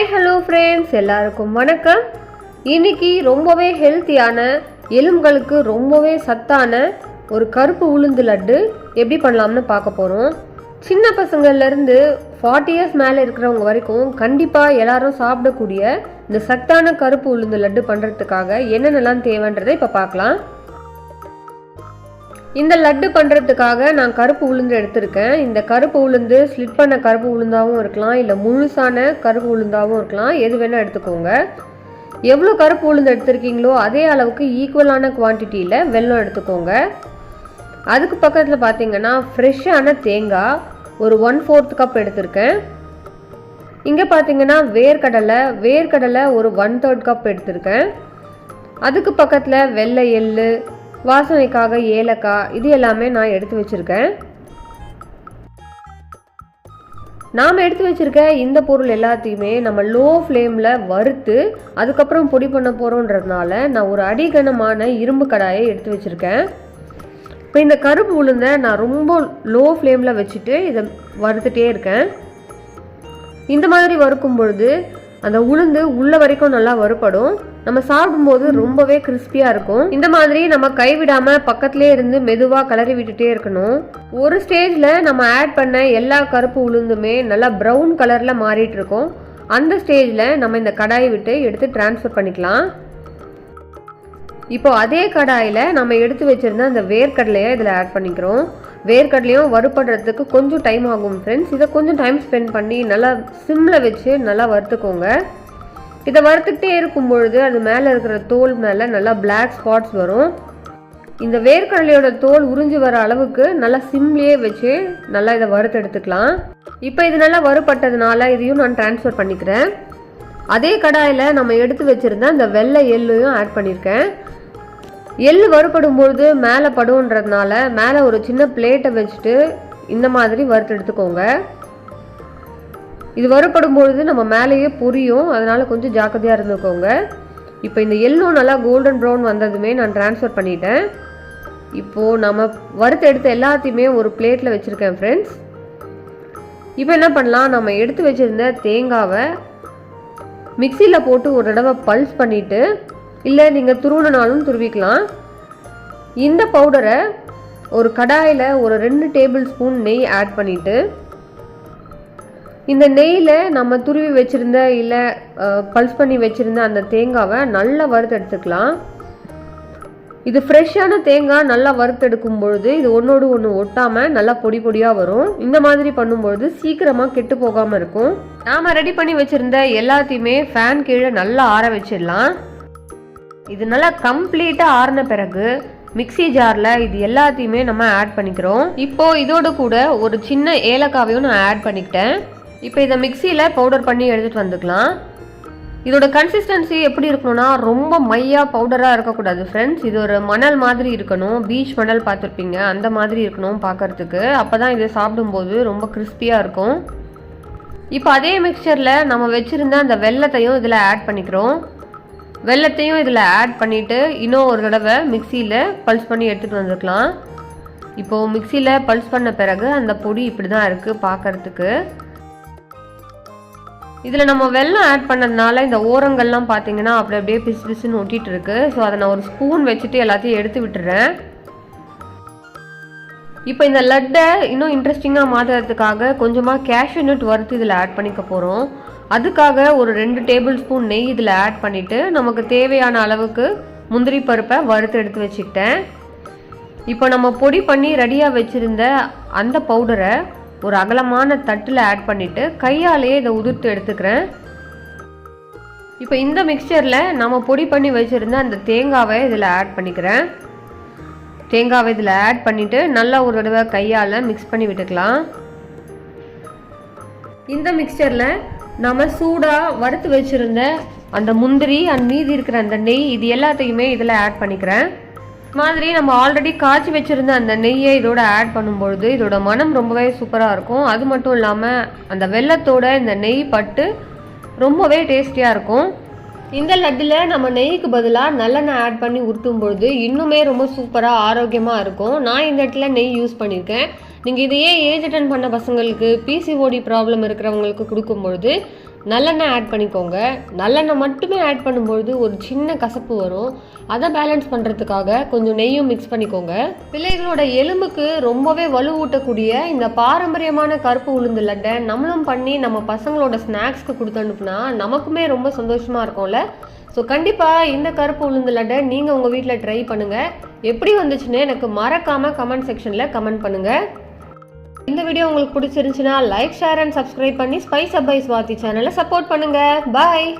Hi hello friends, எல்லாருக்கும் வணக்கம். இன்னைக்கு ரொம்பவே ஹெல்த்தியான, எலும்புகளுக்கு ரொம்பவே சத்தான ஒரு கருப்பு உளுந்து லட்டு எப்படி பண்ணலாம்னு பார்க்க போகிறோம். சின்ன பசங்கள்லேருந்து 40 இயர்ஸ் மேலே இருக்கிறவங்க வரைக்கும் கண்டிப்பாக எல்லாரும் சாப்பிடக்கூடிய இந்த சத்தான கருப்பு உளுந்து லட்டு பண்ணுறதுக்காக என்னென்னலாம் தேவைன்றதை இப்போ பார்க்கலாம். இந்த லட்டு பண்ணுறதுக்காக நான் கருப்பு உளுந்து எடுத்திருக்கேன். இந்த கருப்பு உளுந்து ஸ்லிட் பண்ண கருப்பு உளுந்தாகவும் இருக்கலாம், இல்லை முழுசான கருப்பு உளுந்தாகவும் இருக்கலாம், எது வேணால் எடுத்துக்கோங்க. எவ்வளோ கருப்பு உளுந்து எடுத்திருக்கீங்களோ அதே அளவுக்கு ஈக்குவலான குவான்டிட்டியில் வெல்லம் எடுத்துக்கோங்க. அதுக்கு பக்கத்தில் பார்த்தீங்கன்னா ஃப்ரெஷ்ஷான தேங்காய் ஒரு 1/4 கப் எடுத்திருக்கேன். இங்கே பார்த்தீங்கன்னா வேர்க்கடலை ஒரு 1/3 கப் எடுத்திருக்கேன். அதுக்கு பக்கத்தில் வெள்ளை எள்ளு, வாசனைக்காக ஏலக்காய், இது எல்லாமே நான் எடுத்து வச்சுருக்கேன். நாம் எடுத்து வச்சுருக்க இந்த பொருள் எல்லாத்தையுமே நம்ம லோ ஃப்ளேமில் வறுத்து அதுக்கப்புறம் பொடி பண்ண போகிறோன்றதுனால நான் ஒரு அடிகனமான இரும்பு கடாயை எடுத்து வச்சுருக்கேன். இப்போ இந்த கருப்பு உளுந்தை நான் ரொம்ப லோ ஃப்ளேமில் வச்சுட்டு இதை வறுத்துட்டே இருக்கேன். இந்த மாதிரி வறுக்கும் பொழுது அந்த உளுந்து உள்ள வரைக்கும் நல்லா வறுப்படும். நம்ம சாப்பிடும்போது ரொம்பவே கிறிஸ்பியாக இருக்கும். இந்த மாதிரி நம்ம கைவிடாமல் பக்கத்துலேயே இருந்து மெதுவாக கிளறி விட்டுட்டே இருக்கணும். ஒரு ஸ்டேஜில் நம்ம ஆட் பண்ண எல்லா கருப்பு உளுந்துமே நல்லா ப்ரௌன் கலரில் மாறிட்டு இருக்கும். அந்த ஸ்டேஜில் நம்ம இந்த கடாயை விட்டு எடுத்து டிரான்ஸ்ஃபர் பண்ணிக்கலாம். இப்போ அதே கடாயில் நம்ம எடுத்து வச்சுருந்த அந்த வேர்க்கடலையை இதில் ஆட் பண்ணிக்கிறோம். வேர்க்கடலையும் வறுப்படுறதுக்கு கொஞ்சம் டைம் ஆகும் ஃப்ரெண்ட்ஸ். இதை கொஞ்சம் டைம் ஸ்பெண்ட் பண்ணி நல்லா சிம்மில் வச்சு நல்லா வறுத்துக்கோங்க. இதை வறுத்துக்கிட்டே இருக்கும் பொழுது அது மேலே இருக்கிற தோல் மேலே நல்லா பிளாக் ஸ்பாட்ஸ் வரும். இந்த வேர்க்கடலையோட தோல் உறிஞ்சி வர அளவுக்கு நல்லா சிம்லேயே வச்சு நல்லா இதை வறுத்து எடுத்துக்கலாம். இப்போ இது நல்லா வறுப்பட்டதுனால இதையும் நான் டிரான்ஸ்ஃபர் பண்ணிக்கிறேன். அதே கடாயில் நம்ம எடுத்து வச்சுருந்த அந்த வெள்ளை எள்ளையும் ஆட் பண்ணியிருக்கேன். எள்ளு வறுப்படும் பொழுது மேலே படுன்றதுனால மேலே ஒரு சின்ன பிளேட்டை வச்சுட்டு இந்த மாதிரி வறுத்து எடுத்துக்கோங்க. இது வறுப்படும் பொழுது நம்ம மேலேயே பொரியும், அதனால் கொஞ்சம் ஜாக்கிரதையாக இருந்துக்கோங்க. இப்போ இந்த எள்ளும் நல்லா கோல்டன் ப்ரௌன் வந்ததுமே நான் ட்ரான்ஸ்ஃபர் பண்ணிட்டேன். இப்போது நம்ம வறுத்து எடுத்த எல்லாத்தையுமே ஒரு பிளேட்டில் வச்சுருக்கேன் ஃப்ரெண்ட்ஸ். இப்போ என்ன பண்ணலாம், நம்ம எடுத்து வச்சுருந்த தேங்காவை மிக்சியில் போட்டு ஒரு தடவை பல்ஸ் பண்ணிவிட்டு, இல்லை நீங்கள் துருவினாலும் துருவிக்கலாம். இந்த பவுடரை ஒரு கடாயில் ஒரு 2 டேபிள் ஸ்பூன் நெய் ஆட் பண்ணிவிட்டு, இந்த நெய்யில் நம்ம துருவி வச்சுருந்த இல்லை பல்ஸ் பண்ணி வச்சுருந்த அந்த தேங்காவை நல்லா வறுத்து எடுத்துக்கலாம். இது ஃப்ரெஷ்ஷான தேங்காய் நல்லா வறுத்தெடுக்கும் பொழுது இது ஒன்றோடு ஒன்று ஒட்டாமல் நல்லா பொடி பொடியாக வரும். இந்த மாதிரி பண்ணும்பொழுது சீக்கிரமாக கெட்டு போகாமல் இருக்கும். நாம் ரெடி பண்ணி வச்சுருந்த எல்லாத்தையுமே ஃபேன் கீழே நல்லா ஆற வச்சிடலாம். இது நல்லா கம்ப்ளீட்டாக ஆறின பிறகு மிக்சி ஜாரில் இது எல்லாத்தையுமே நம்ம ஆட் பண்ணிக்கிறோம். இப்போது இதோடு கூட ஒரு சின்ன ஏலக்காவையும் நான் ஆட் பண்ணிக்கிட்டேன். இப்போ இதை மிக்சியில் பவுடர் பண்ணி எடுத்துகிட்டு வந்துக்கலாம். இதோட கன்சிஸ்டன்சி எப்படி இருக்கணும்னா ரொம்ப மையாக பவுடராக இருக்கக்கூடாது ஃப்ரெண்ட்ஸ். இது ஒரு மணல் மாதிரி இருக்கணும். பீச் மணல் பார்த்துருப்பீங்க, அந்த மாதிரி இருக்கணும் பார்க்குறதுக்கு. அப்போ தான் இதை சாப்பிடும்போது ரொம்ப கிறிஸ்பியாக இருக்கும். இப்போ அதே மிக்சரில் நம்ம வச்சுருந்த அந்த வெல்லத்தையும் இதில் ஆட் பண்ணிக்கிறோம். வெல்லத்தையும் இதில் ஆட் பண்ணிவிட்டு இன்னும் ஒரு தடவை மிக்சியில் பல்ஸ் பண்ணி எடுத்துகிட்டு வந்துக்கலாம். இப்போது மிக்சியில் பல்ஸ் பண்ண பிறகு அந்த பொடி இப்படி தான் இருக்குது பார்க்குறதுக்கு. இதில் நம்ம வெல்லம் ஆட் பண்ணதுனால இந்த ஓரங்கள்லாம் பார்த்தீங்கன்னா அப்படியே பிசு பிசுன்னு ஒட்டிகிட்டு இருக்கு. ஸோ அதை நான் ஒரு ஸ்பூன் வச்சுட்டு எல்லாத்தையும் எடுத்து விட்டுறேன். இப்போ இந்த லட்டை இன்னும் இன்ட்ரெஸ்டிங்காக மாற்றுறதுக்காக கொஞ்சமாக கேஷ்யூ நட் வறுத்து இதில் ஆட் பண்ணிக்க போகிறோம். அதுக்காக ஒரு 2 டேபிள் ஸ்பூன் நெய் இதில் ஆட் பண்ணிவிட்டு நமக்கு தேவையான அளவுக்கு முந்திரி பருப்பை வறுத்து எடுத்து வச்சுக்கிட்டேன். இப்போ நம்ம பொடி பண்ணி ரெடியாக வச்சுருந்த அந்த பவுடரை ஒரு அகலமான தட்டில் ஆட் பண்ணிவிட்டு கையாலேயே இதை உதிர்த்து எடுத்துக்கிறேன். இப்போ இந்த மிக்சரில் நம்ம பொடி பண்ணி வச்சுருந்த அந்த தேங்காவை இதில் ஆட் பண்ணிக்கிறேன். தேங்காவை இதில் ஆட் பண்ணிவிட்டு நல்லா ஒரு தடவை கையால் மிக்ஸ் பண்ணி விட்டுக்கலாம். இந்த மிக்சரில் நம்ம சூடாக வறுத்து வச்சுருந்த அந்த முந்திரி அண்ட் மீதி இருக்கிற அந்த நெய் இது எல்லாத்தையுமே இதில் ஆட் பண்ணிக்கிறேன். மாதிரி நம்ம ஆல்ரெடி காய்ச்சி வச்சுருந்த அந்த நெய்யை இதோட ஆட் பண்ணும்பொழுது இதோட மனம் ரொம்பவே சூப்பராக இருக்கும். அது மட்டும் இல்லாமல் அந்த வெல்லத்தோட இந்த நெய் பட்டு ரொம்பவே டேஸ்டியாக இருக்கும். இந்த லட்டில் நம்ம நெய்க்கு பதிலாக நல்லெண்ணெய் ஆட் பண்ணி உருட்டும் பொழுது இன்னுமே ரொம்ப சூப்பராக ஆரோக்கியமாக இருக்கும். நான் இந்த இடத்துல நெய் யூஸ் பண்ணியிருக்கேன். நீங்கள் இதையே ஏஜ் அட்டன் பண்ண பசங்களுக்கு, பிசிஓடி ப்ராப்ளம் இருக்கிறவங்களுக்கு கொடுக்கும்பொழுது நல்லெண்ணெய் ஆட் பண்ணிக்கோங்க. நல்லெண்ணெய் மட்டுமே ஆட் பண்ணும்பொழுது ஒரு சின்ன கசப்பு வரும். அதை பேலன்ஸ் பண்ணுறதுக்காக கொஞ்சம் நெய்யும் மிக்ஸ் பண்ணிக்கோங்க. பிள்ளைகளோட எலும்புக்கு ரொம்பவே வலுவூட்டக்கூடிய இந்த பாரம்பரியமான கருப்பு உளுந்து லட்டை நம்மளும் பண்ணி நம்ம பசங்களோட ஸ்நாக்ஸ்க்கு கொடுத்து அனுப்புனா நமக்குமே ரொம்ப சந்தோஷமாக இருக்கும்ல. ஸோ கண்டிப்பாக இந்த கருப்பு உளுந்து லட்டை நீங்கள் உங்கள் வீட்டில் ட்ரை பண்ணுங்கள். எப்படி வந்துச்சுன்னு எனக்கு மறக்காமல் கமெண்ட் செக்ஷனில் கமெண்ட் பண்ணுங்கள். இந்த வீடியோ உங்களுக்கு பிடிச்சிருந்துச்சுன்னா லைக், ஷேர் அண்ட் சப்ஸ்கிரைப் பண்ணி ஸ்பைஸ் அப் பை ஸ்வாதி சேனலை சப்போர்ட் பண்ணுங்கள். பாய்.